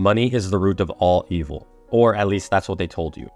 money is the root of all evil, or at least that's what they told you.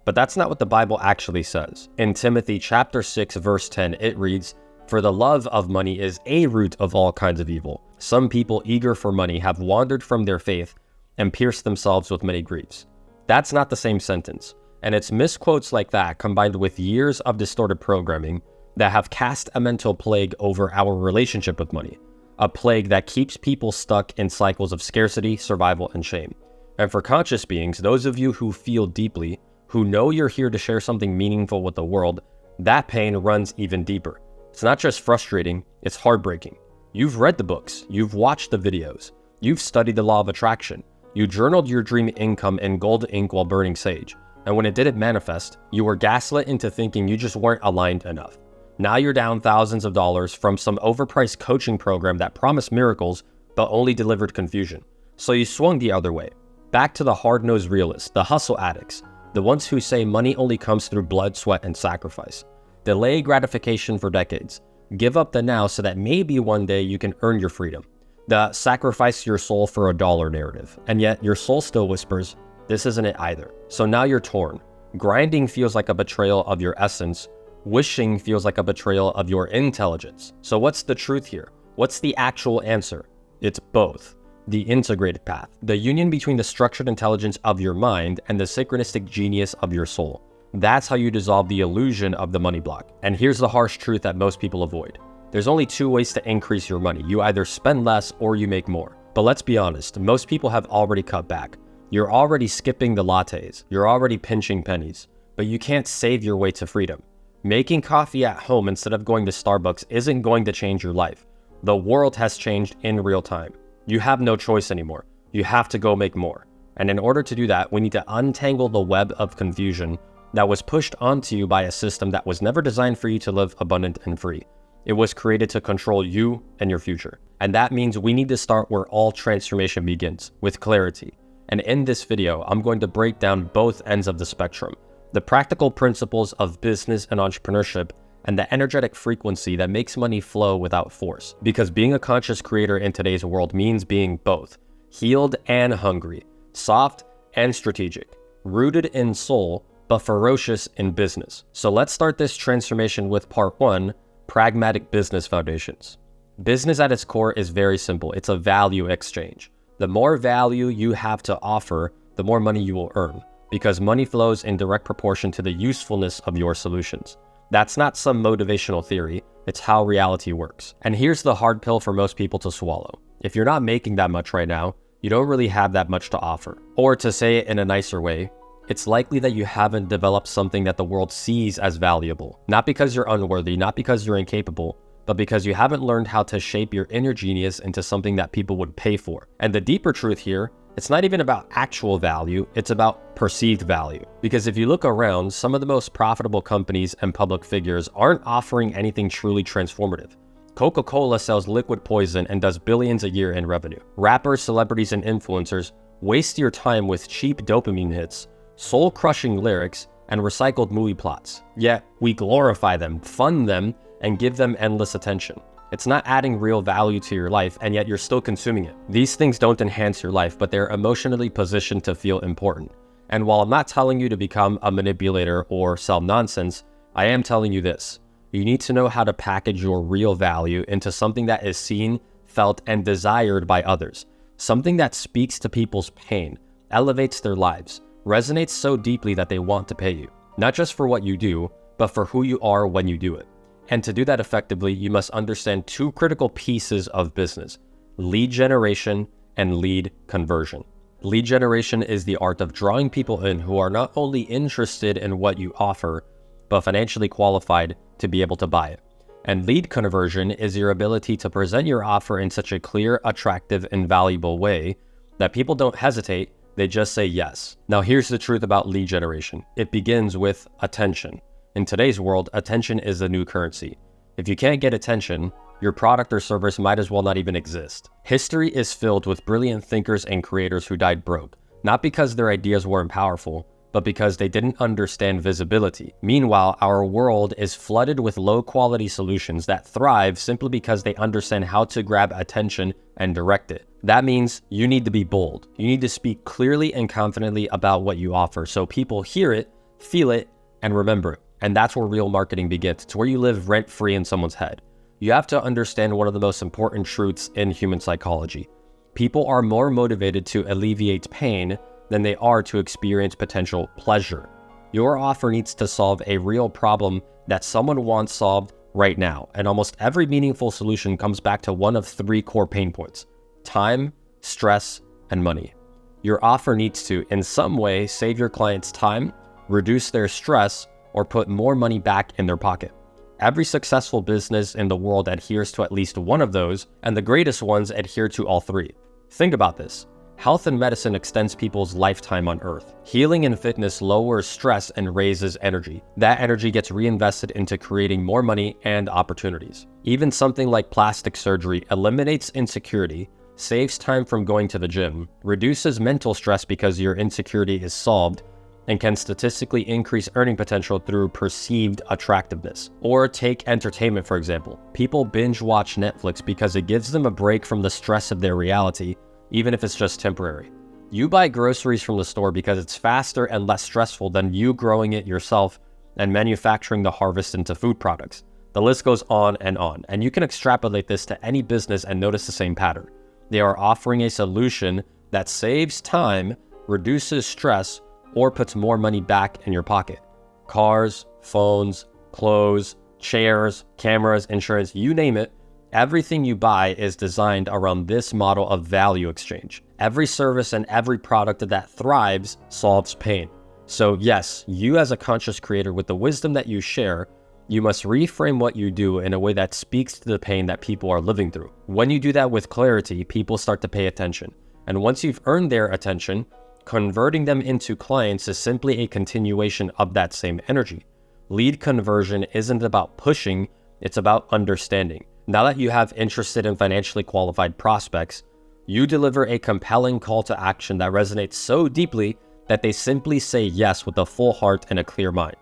But that's not what the Bible actually says. In Timothy chapter 6, verse 10, it reads, "For the love of money is a root of all kinds of evil. Some people eager for money have wandered from their faith and pierced themselves with many griefs." That's not the same sentence. And it's misquotes like that combined with years of distorted programming that have cast a mental plague over our relationship with money. A plague that keeps people stuck in cycles of scarcity, survival, and shame. And for conscious beings, those of you who feel deeply, who know you're here to share something meaningful with the world, that pain runs even deeper. It's not just frustrating, it's heartbreaking. You've read the books, you've watched the videos, you've studied the law of attraction, you journaled your dream income in gold ink while burning sage, and when it didn't manifest, you were gaslit into thinking you just weren't aligned enough. Now you're down thousands of dollars from some overpriced coaching program that promised miracles but only delivered confusion. So you swung the other way, back to the hard-nosed realists, the hustle addicts, the ones who say money only comes through blood, sweat, and sacrifice. Delay gratification for decades. Give up the now so that maybe one day you can earn your freedom. The sacrifice your soul for $1 narrative. And yet your soul still whispers, this isn't it either. So now you're torn. Grinding feels like a betrayal of your essence. Wishing feels like a betrayal of your intelligence. So what's the truth here? What's the actual answer? It's both. The integrated path, the union between the structured intelligence of your mind and the synchronistic genius of your soul. That's how you dissolve the illusion of the money block. And here's the harsh truth that most people avoid. There's only two ways to increase your money. You either spend less or you make more. But let's be honest, most people have already cut back. You're already skipping the lattes. You're already pinching pennies. But you can't save your way to freedom. Making coffee at home instead of going to Starbucks isn't going to change your life. The world has changed in real time. You have no choice anymore. You have to go make more. And in order to do that, we need to untangle the web of confusion that was pushed onto you by a system that was never designed for you to live abundant and free. It was created to control you and your future. And that means we need to start where all transformation begins, with clarity. And in this video, I'm going to break down both ends of the spectrum, the practical principles of business and entrepreneurship, and the energetic frequency that makes money flow without force. Because being a conscious creator in today's world means being both, healed and hungry, soft and strategic, rooted in soul, but ferocious in business. So let's start this transformation with part 1, pragmatic business foundations. Business at its core is very simple. It's a value exchange. The more value you have to offer, the more money you will earn, because money flows in direct proportion to the usefulness of your solutions. That's not some motivational theory, it's how reality works. And here's the hard pill for most people to swallow. If you're not making that much right now, you don't really have that much to offer. Or to say it in a nicer way, it's likely that you haven't developed something that the world sees as valuable. Not because you're unworthy, not because you're incapable, but because you haven't learned how to shape your inner genius into something that people would pay for. And the deeper truth here, it's not even about actual value, it's about perceived value. Because if you look around, some of the most profitable companies and public figures aren't offering anything truly transformative. Coca-Cola sells liquid poison and does billions a year in revenue. Rappers, celebrities, and influencers waste your time with cheap dopamine hits, soul-crushing lyrics, and recycled movie plots. Yet, we glorify them, fund them, and give them endless attention. It's not adding real value to your life, and yet you're still consuming it. These things don't enhance your life, but they're emotionally positioned to feel important. And while I'm not telling you to become a manipulator or sell nonsense, I am telling you this. You need to know how to package your real value into something that is seen, felt, and desired by others. Something that speaks to people's pain, elevates their lives, resonates so deeply that they want to pay you. Not just for what you do, but for who you are when you do it. And to do that effectively, you must understand two critical pieces of business: lead generation and lead conversion. Lead generation is the art of drawing people in who are not only interested in what you offer, but financially qualified to be able to buy it. And lead conversion is your ability to present your offer in such a clear, attractive, and valuable way that people don't hesitate, they just say yes. Now here's the truth about lead generation. It begins with attention. In today's world, attention is the new currency. If you can't get attention, your product or service might as well not even exist. History is filled with brilliant thinkers and creators who died broke, not because their ideas weren't powerful, but because they didn't understand visibility. Meanwhile, our world is flooded with low-quality solutions that thrive simply because they understand how to grab attention and direct it. That means you need to be bold. You need to speak clearly and confidently about what you offer so people hear it, feel it, and remember it. And that's where real marketing begins. It's where you live rent-free in someone's head. You have to understand one of the most important truths in human psychology. People are more motivated to alleviate pain than they are to experience potential pleasure. Your offer needs to solve a real problem that someone wants solved right now. And almost every meaningful solution comes back to one of three core pain points: time, stress, and money. Your offer needs to, in some way, save your clients time, reduce their stress, or put more money back in their pocket. Every successful business in the world adheres to at least one of those, and the greatest ones adhere to all three. Think about this. Health and medicine extends people's lifetime on Earth. Healing and fitness lowers stress and raises energy. That energy gets reinvested into creating more money and opportunities. Even something like plastic surgery eliminates insecurity, saves time from going to the gym, reduces mental stress because your insecurity is solved, and can statistically increase earning potential through perceived attractiveness. Or take entertainment, for example. People binge watch Netflix because it gives them a break from the stress of their reality, even if it's just temporary. You buy groceries from the store because it's faster and less stressful than you growing it yourself and manufacturing the harvest into food products. The list goes on, and you can extrapolate this to any business and notice the same pattern. They are offering a solution that saves time, reduces stress, or puts more money back in your pocket. Cars, phones, clothes, chairs, cameras, insurance, you name it, everything you buy is designed around this model of value exchange. Every service and every product that thrives solves pain. So yes, you as a conscious creator, with the wisdom that you share, you must reframe what you do in a way that speaks to the pain that people are living through. When you do that with clarity, people start to pay attention. And once you've earned their attention, converting them into clients is simply a continuation of that same energy. Lead conversion isn't about pushing, it's about understanding. Now that you have interested and financially qualified prospects, you deliver a compelling call to action that resonates so deeply that they simply say yes with a full heart and a clear mind.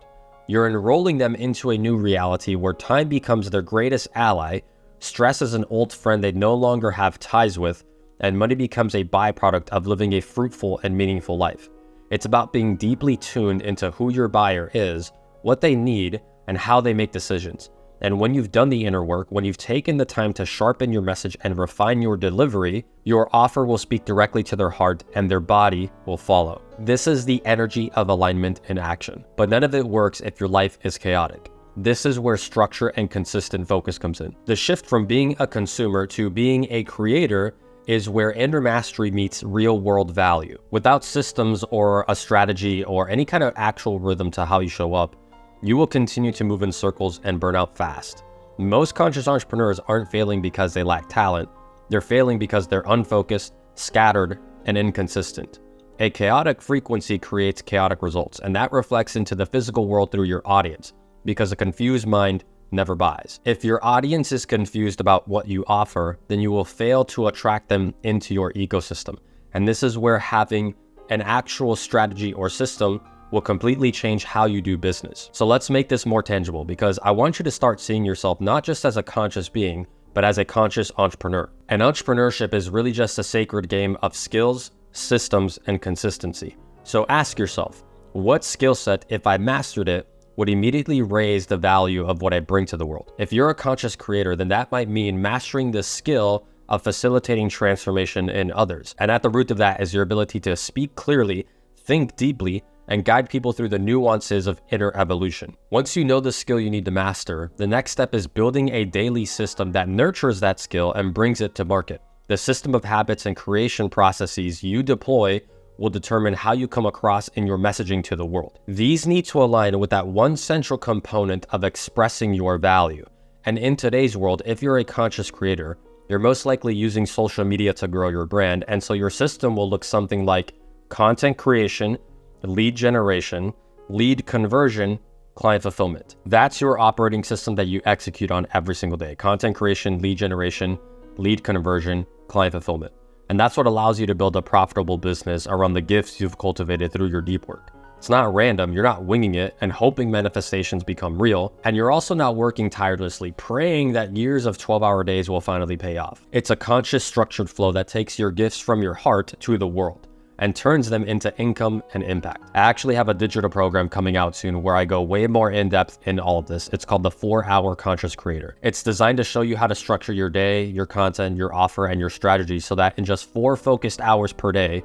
You're enrolling them into a new reality where time becomes their greatest ally, stress is an old friend they no longer have ties with, and money becomes a byproduct of living a fruitful and meaningful life. It's about being deeply tuned into who your buyer is, what they need, and how they make decisions. And when you've done the inner work, when you've taken the time to sharpen your message and refine your delivery, your offer will speak directly to their heart and their body will follow. This is the energy of alignment in action. But none of it works if your life is chaotic. This is where structure and consistent focus comes in. The shift from being a consumer to being a creator is where inner mastery meets real world value. Without systems or a strategy or any kind of actual rhythm to how you show up, you will continue to move in circles and burn out fast. Most conscious entrepreneurs aren't failing because they lack talent. They're failing because they're unfocused, scattered, and inconsistent. A chaotic frequency creates chaotic results, and that reflects into the physical world through your audience, because a confused mind never buys. If your audience is confused about what you offer, then you will fail to attract them into your ecosystem. And this is where having an actual strategy or system will completely change how you do business. So let's make this more tangible, because I want you to start seeing yourself not just as a conscious being, but as a conscious entrepreneur. And entrepreneurship is really just a sacred game of skills, systems, and consistency. So ask yourself, what skill set, if I mastered it, would immediately raise the value of what I bring to the world? If you're a conscious creator, then that might mean mastering the skill of facilitating transformation in others. And at the root of that is your ability to speak clearly, think deeply, and guide people through the nuances of inner evolution. Once you know the skill you need to master, the next step is building a daily system that nurtures that skill and brings it to market. The system of habits and creation processes you deploy will determine how you come across in your messaging to the world. These need to align with that one central component of expressing your value. And in today's world, if you're a conscious creator, you're most likely using social media to grow your brand, and so your system will look something like content creation, lead generation, lead conversion, client fulfillment. That's your operating system that you execute on every single day. Content creation, lead generation, lead conversion, client fulfillment. And that's what allows you to build a profitable business around the gifts you've cultivated through your deep work. It's not random. You're not winging it and hoping manifestations become real. And you're also not working tirelessly, praying that years of 12-hour days will finally pay off. It's a conscious, structured flow that takes your gifts from your heart to the world and turns them into income and impact. I actually have a digital program coming out soon where I go way more in depth in all of this. It's called the 4-Hour Conscious Creator. It's designed to show you how to structure your day, your content, your offer, and your strategy so that in just 4 focused hours per day,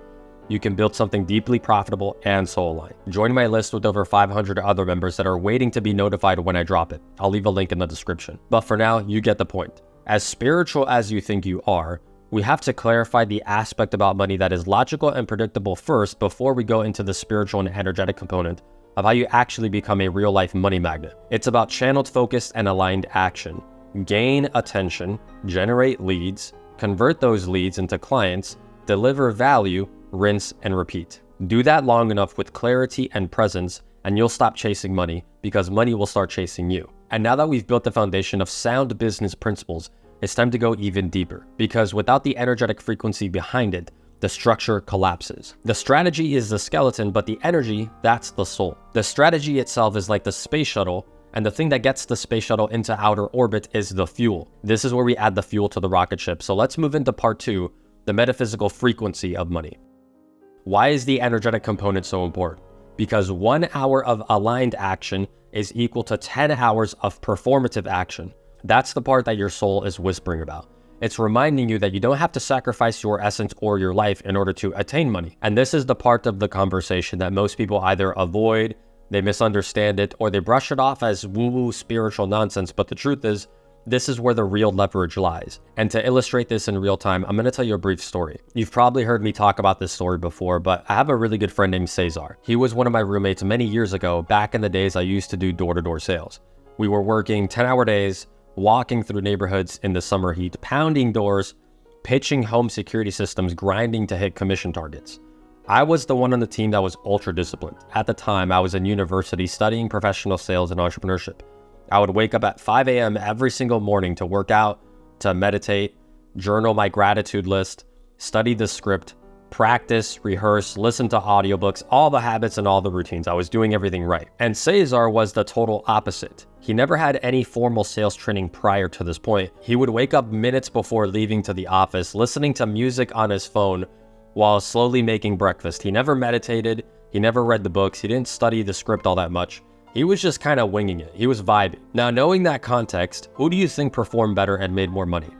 you can build something deeply profitable and soul-aligned. Join my list with over 500 other members that are waiting to be notified when I drop it. I'll leave a link in the description. But for now, you get the point. As spiritual as you think you are, we have to clarify the aspect about money that is logical and predictable first before we go into the spiritual and energetic component of how you actually become a real-life money magnet. It's about channeled focus and aligned action. Gain attention, generate leads, convert those leads into clients, deliver value, rinse and repeat. Do that long enough with clarity and presence, and you'll stop chasing money because money will start chasing you. And now that we've built the foundation of sound business principles, it's time to go even deeper, because without the energetic frequency behind it, the structure collapses. The strategy is the skeleton, but the energy, that's the soul. The strategy itself is like the space shuttle, and the thing that gets the space shuttle into outer orbit is the fuel. This is where we add the fuel to the rocket ship. So let's move into part 2, the metaphysical frequency of money. Why is the energetic component so important? Because 1 hour of aligned action is equal to 10 hours of performative action. That's the part that your soul is whispering about. It's reminding you that you don't have to sacrifice your essence or your life in order to attain money. And this is the part of the conversation that most people either avoid, they misunderstand it, or they brush it off as woo-woo spiritual nonsense. But the truth is, this is where the real leverage lies. And to illustrate this in real time, I'm going to tell you a brief story. You've probably heard me talk about this story before, but I have a really good friend named Cesar. He was one of my roommates many years ago, back in the days I used to do door-to-door sales. We were working 10-hour days, walking through neighborhoods in the summer heat, pounding doors, pitching home security systems, grinding to hit commission targets. I was the one on the team that was ultra disciplined. At the time, I was in university studying professional sales and entrepreneurship. I would wake up at 5 a.m. every single morning to work out, to meditate, journal my gratitude list, study the script, practice, rehearse, listen to audiobooks, all the habits and all the routines. I was doing everything right. And Cesar was the total opposite. He never had any formal sales training prior to this point. He would wake up minutes before leaving to the office, listening to music on his phone while slowly making breakfast. He never meditated. He never read the books. He didn't study the script all that much. He was just kind of winging it. He was vibing. Now, knowing that context, who do you think performed better and made more money?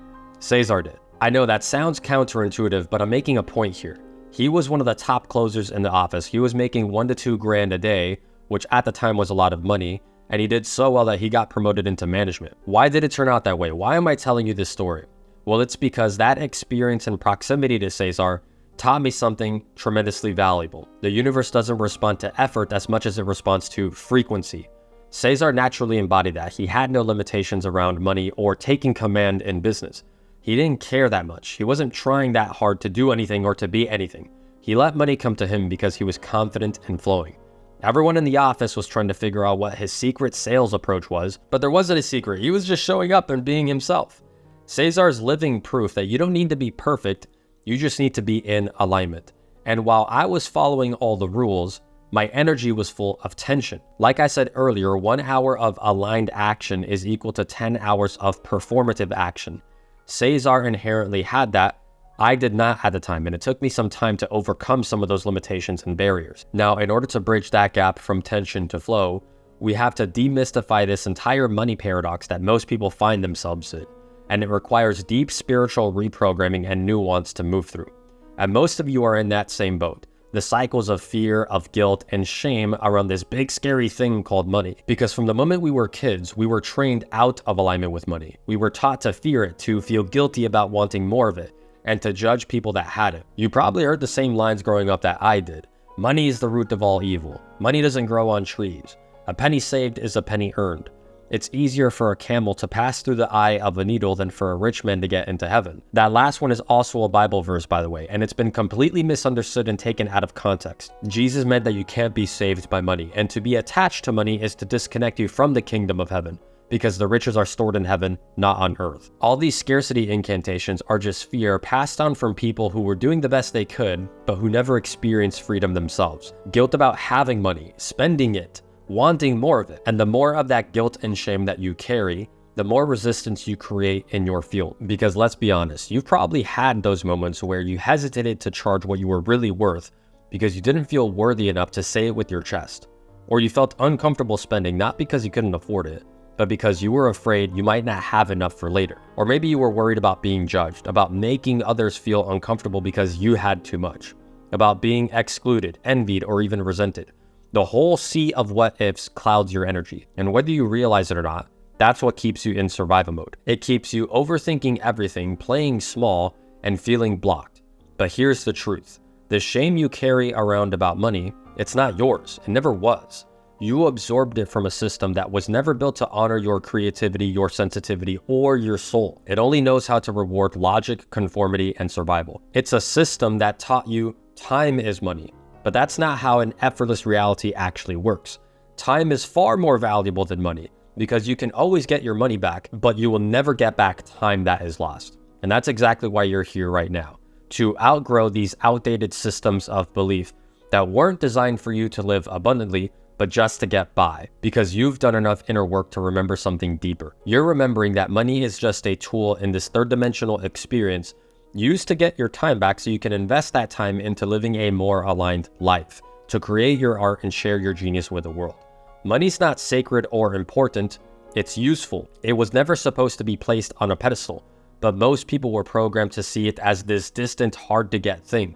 Cesar did. I know that sounds counterintuitive, but I'm making a point here. He was one of the top closers in the office. He was making $1 to $2 grand a day, which at the time was a lot of money, and he did so well that he got promoted into management. Why did it turn out that way? Why am I telling you this story? Well, it's because that experience and proximity to Cesar taught me something tremendously valuable. The universe doesn't respond to effort as much as it responds to frequency. Cesar naturally embodied that. He had no limitations around money or taking command in business. He didn't care that much. He wasn't trying that hard to do anything or to be anything. He let money come to him because he was confident and flowing. Everyone in the office was trying to figure out what his secret sales approach was, but there wasn't a secret. He was just showing up and being himself. Cesar's living proof that you don't need to be perfect, you just need to be in alignment. And while I was following all the rules, my energy was full of tension. Like I said earlier, 1 hour of aligned action is equal to 10 hours of performative action. Cesar inherently had that. I did not at the time, and it took me some time to overcome some of those limitations and barriers. Now, in order to bridge that gap from tension to flow, we have to demystify this entire money paradox that most people find themselves in. And it requires deep spiritual reprogramming and nuance to move through. And most of you are in that same boat. The cycles of fear, of guilt, and shame around this big scary thing called money. Because from the moment we were kids, we were trained out of alignment with money. We were taught to fear it, to feel guilty about wanting more of it, and to judge people that had it. You probably heard the same lines growing up that I did. Money is the root of all evil. Money doesn't grow on trees. A penny saved is a penny earned. It's easier for a camel to pass through the eye of a needle than for a rich man to get into heaven. That last one is also a Bible verse, by the way, and it's been completely misunderstood and taken out of context. Jesus meant that you can't be saved by money, and to be attached to money is to disconnect you from the kingdom of heaven. because the riches are stored in heaven, not on earth. All these scarcity incantations are just fear passed down from people who were doing the best they could, but who never experienced freedom themselves. Guilt about having money, spending it, wanting more of it. And the more of that guilt and shame that you carry, the more resistance you create in your field. Because let's be honest, you've probably had those moments where you hesitated to charge what you were really worth because you didn't feel worthy enough to say it with your chest. Or you felt uncomfortable spending not because you couldn't afford it, but because you were afraid you might not have enough for later. Or maybe you were worried about being judged, about making others feel uncomfortable because you had too much, about being excluded, envied, or even resented. The whole sea of what ifs clouds your energy, and whether you realize it or not, that's what keeps you in survival mode. It keeps you overthinking everything, playing small, and feeling blocked. But here's the truth. The shame you carry around about money, it's not yours. It never was. You absorbed it from a system that was never built to honor your creativity, your sensitivity, or your soul. It only knows how to reward logic, conformity, and survival. It's a system that taught you time is money, but that's not how an effortless reality actually works. Time is far more valuable than money because you can always get your money back, but you will never get back time that is lost. And that's exactly why you're here right now, to outgrow these outdated systems of belief that weren't designed for you to live abundantly, but just to get by, because you've done enough inner work to remember something deeper. You're remembering that money is just a tool in this third dimensional experience used to get your time back so you can invest that time into living a more aligned life, to create your art and share your genius with the world. Money's not sacred or important, it's useful. It was never supposed to be placed on a pedestal, but most people were programmed to see it as this distant, hard to get thing,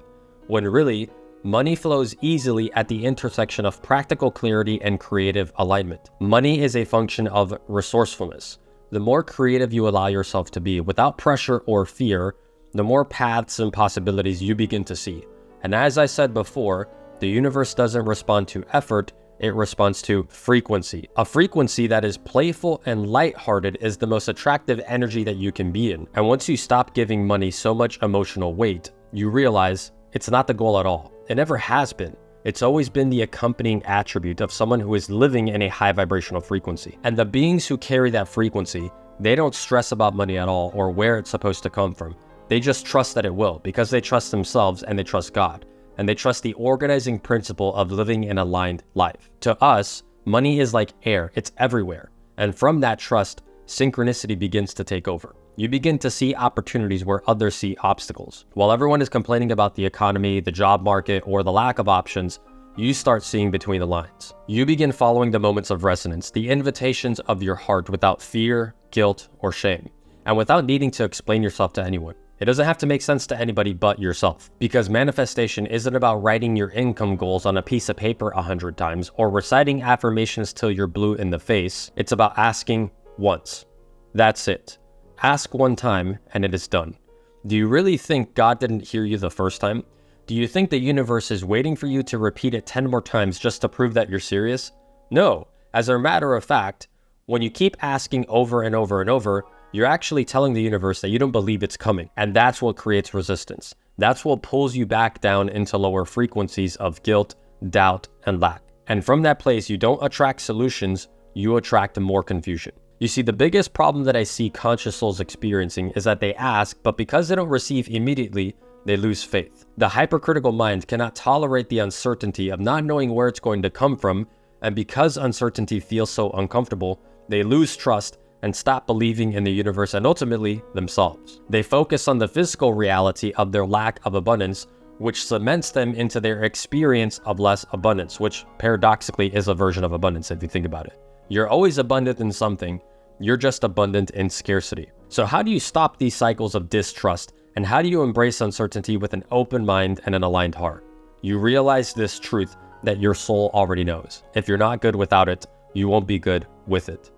when really, money flows easily at the intersection of practical clarity and creative alignment. Money is a function of resourcefulness. The more creative you allow yourself to be without pressure or fear, the more paths and possibilities you begin to see. And as I said before, the universe doesn't respond to effort, it responds to frequency. A frequency that is playful and lighthearted is the most attractive energy that you can be in. And once you stop giving money so much emotional weight, you realize it's not the goal at all. It never has been. It's always been the accompanying attribute of someone who is living in a high vibrational frequency. And the beings who carry that frequency, they don't stress about money at all or where it's supposed to come from. They just trust that it will, because they trust themselves and they trust God. And they trust the organizing principle of living an aligned life. To us, money is like air. It's everywhere. And from that trust, synchronicity begins to take over. You begin to see opportunities where others see obstacles. While everyone is complaining about the economy, the job market, or the lack of options, you start seeing between the lines. You begin following the moments of resonance, the invitations of your heart without fear, guilt, or shame, and without needing to explain yourself to anyone. It doesn't have to make sense to anybody but yourself, because manifestation isn't about writing your income goals on a piece of paper 100 times or reciting affirmations till you're blue in the face. It's about asking once. That's it. Ask one time and it is done. Do you really think God didn't hear you the first time? Do you think the universe is waiting for you to repeat it 10 more times just to prove that you're serious? No. As a matter of fact, when you keep asking over and over and over, you're actually telling the universe that you don't believe it's coming. And that's what creates resistance. That's what pulls you back down into lower frequencies of guilt, doubt, and lack. And from that place, you don't attract solutions, you attract more confusion. You see, the biggest problem that I see conscious souls experiencing is that they ask, but because they don't receive immediately, they lose faith. The hypercritical mind cannot tolerate the uncertainty of not knowing where it's going to come from, and because uncertainty feels so uncomfortable, they lose trust and stop believing in the universe and ultimately themselves. They focus on the physical reality of their lack of abundance, which cements them into their experience of less abundance, which paradoxically is a version of abundance if you think about it. You're always abundant in something, you're just abundant in scarcity. So how do you stop these cycles of distrust, and how do you embrace uncertainty with an open mind and an aligned heart? You realize this truth that your soul already knows. If you're not good without it, you won't be good with it.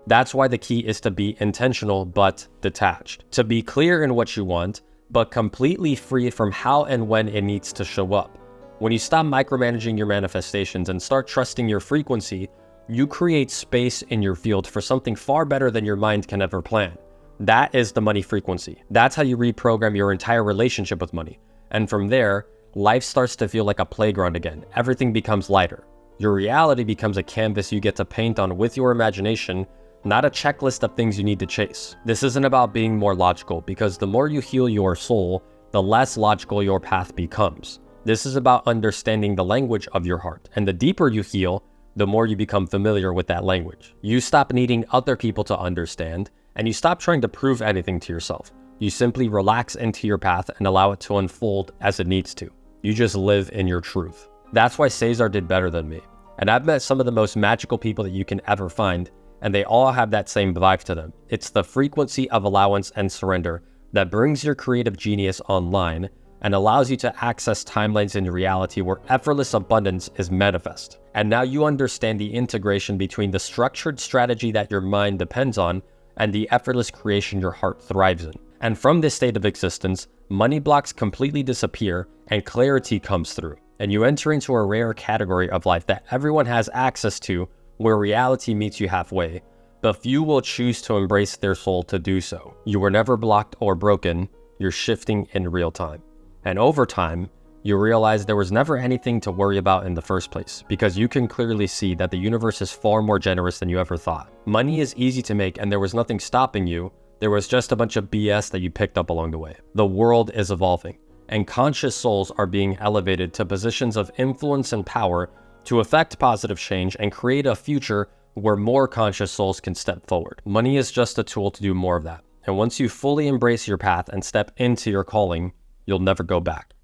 That's why the key is to be intentional but detached. To be clear in what you want, but completely free from how and when it needs to show up. When you stop micromanaging your manifestations and start trusting your frequency, you create space in your field for something far better than your mind can ever plan. That is the money frequency. That's how you reprogram your entire relationship with money. And from there, life starts to feel like a playground again. Everything becomes lighter. Your reality becomes a canvas you get to paint on with your imagination, not a checklist of things you need to chase. This isn't about being more logical, because the more you heal your soul, the less logical your path becomes. This is about understanding the language of your heart, and the deeper you heal, the more you become familiar with that language. You stop needing other people to understand, and you stop trying to prove anything to yourself. You simply relax into your path and allow it to unfold as it needs to. You just live in your truth. That's why Cesar did better than me. And I've met some of the most magical people that you can ever find, and they all have that same vibe to them. It's the frequency of allowance and surrender that brings your creative genius online and allows you to access timelines in reality where effortless abundance is manifest. And now you understand the integration between the structured strategy that your mind depends on and the effortless creation your heart thrives in. And from this state of existence, money blocks completely disappear and clarity comes through. And you enter into a rare category of life that everyone has access to, where reality meets you halfway, but few will choose to embrace their soul to do so. You were never blocked or broken, you're shifting in real time. And over time, you realize there was never anything to worry about in the first place, because you can clearly see that the universe is far more generous than you ever thought. Money is easy to make and there was nothing stopping you, there was just a bunch of BS that you picked up along the way. The world is evolving, and conscious souls are being elevated to positions of influence and power to affect positive change and create a future where more conscious souls can step forward. Money is just a tool to do more of that. And once you fully embrace your path and step into your calling, you'll never go back.